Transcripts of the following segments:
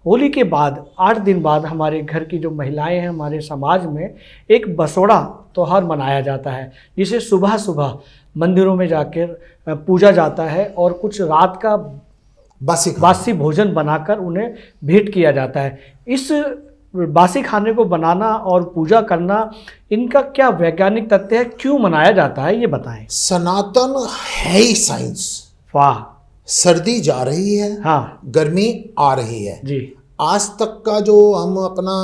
होली के बाद 8 दिन बाद हमारे घर की जो महिलाएं हैं, हमारे समाज में एक बसोड़ा त्योहार मनाया जाता है, जिसे सुबह सुबह मंदिरों में जाकर पूजा जाता है और कुछ रात का बासी भोजन बनाकर उन्हें भेंट किया जाता है। इस बासी खाने को बनाना और पूजा करना, इनका क्या वैज्ञानिक तथ्य है, क्यों मनाया जाता है, ये बताएं। सनातन है ही साइंस। वाह। सर्दी जा रही है, हाँ, गर्मी आ रही है जी। आज तक का जो हम अपना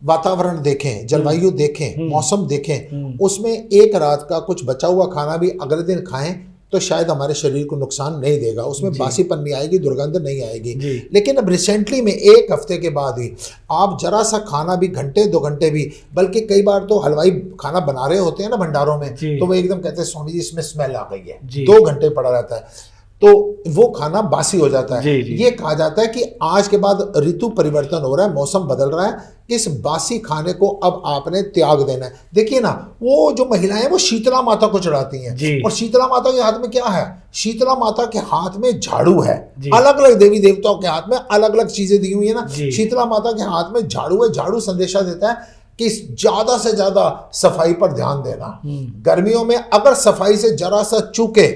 वातावरण देखें, जलवायु देखें, मौसम देखें, उसमें एक रात का कुछ बचा हुआ खाना भी अगले दिन खाएं तो शायद हमारे शरीर को नुकसान नहीं देगा, उसमें बासीपन नहीं आएगी, दुर्गंध नहीं आएगी। लेकिन अब रिसेंटली में एक हफ्ते के बाद ही आप जरा सा खाना भी घंटे 2 घंटे भी, बल्कि कई बार तो हलवाई खाना बना रहे होते हैं ना भंडारों में, तो वो एकदम कहते हैं स्वामी जी इसमें स्मेल आ गई है, 2 घंटे पड़ा रहता है, तो वो खाना बासी हो जाता है। ये कहा जाता है कि आज के बाद ऋतु परिवर्तन हो रहा है, मौसम बदल रहा है, इस बासी खाने को अब आपने त्याग देना है। देखिए ना, वो जो महिलाएं हैं वो शीतला माता को चढ़ाती हैं, और शीतला माता के हाथ में क्या है? शीतला माता के हाथ में झाड़ू है। अलग अलग देवी देवताओं के हाथ में अलग अलग चीजें दी हुई है ना, शीतला माता के हाथ में झाड़ू है। झाड़ू संदेशा देता है कि ज्यादा से ज्यादा सफाई पर ध्यान देना। गर्मियों में अगर सफाई से जरा सा चूके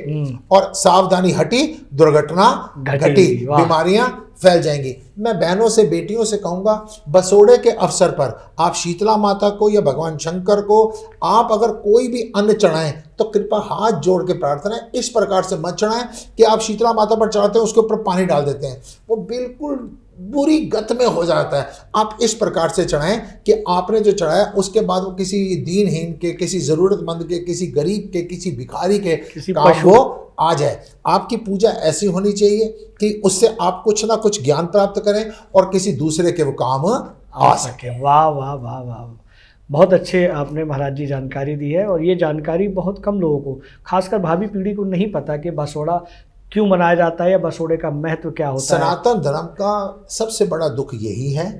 और सावधानी हटी, दुर्घटना घटी, बीमारियां फैल जाएंगी। मैं बहनों से, बेटियों से कहूंगा, बसोड़े के अवसर पर आप शीतला माता को या भगवान शंकर को आप अगर कोई भी अन्न चढ़ाएं तो कृपा हाथ जोड़ के प्रार्थना है, इस प्रकार से मत चढ़ाएं कि आप शीतला माता पर चढ़ाते हैं उसके ऊपर पानी डाल देते हैं, वो बिल्कुल बुरी गत में हो जाता है। आप इस प्रकार से चढ़ाएं कि आपने जो चढ़ाया उसके बाद वो किसी दीनहीन के, किसी जरूरतमंद के, किसी गरीब के, किसी भिखारी के काम वो आ जाए। आपकी पूजा ऐसी होनी चाहिए कि उससे आप कुछ ना कुछ ज्ञान प्राप्त करें और किसी दूसरे के वो काम आ सके। वाह वाह वाह वाह, बहुत अच्छे आपने महाराज जी जानकारी दी है, और ये जानकारी बहुत कम लोगों को, खासकर भावी पीढ़ी को नहीं पता कि बसोड़ा क्यों मनाया जाता है या बसोड़े का महत्व क्या होता है। सनातन धर्म का सबसे बड़ा दुख यही है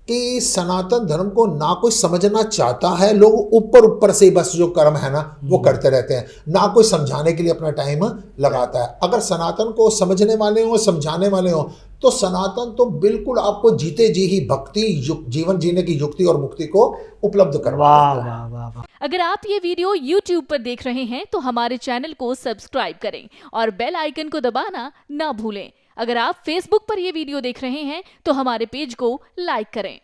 कि सनातन धर्म को ना कोई समझना चाहता है। लोग ऊपर से बस जो कर्म है ना वो करते रहते हैं, ना कोई समझाने के लिए अपना टाइम लगाता है। अगर सनातन को समझने वाले हो, समझाने वाले हो, तो सनातन तो बिल्कुल आपको जीते जी ही भक्ति जीवन जीने की युक्ति और मुक्ति को उपलब्ध करवा देता है। वाह वाह। अगर आप ये वीडियो YouTube पर देख रहे हैं तो हमारे चैनल को सब्सक्राइब करें और बेल आइकन को दबाना ना भूलें। अगर आप Facebook पर ये वीडियो देख रहे हैं तो हमारे पेज को लाइक करें।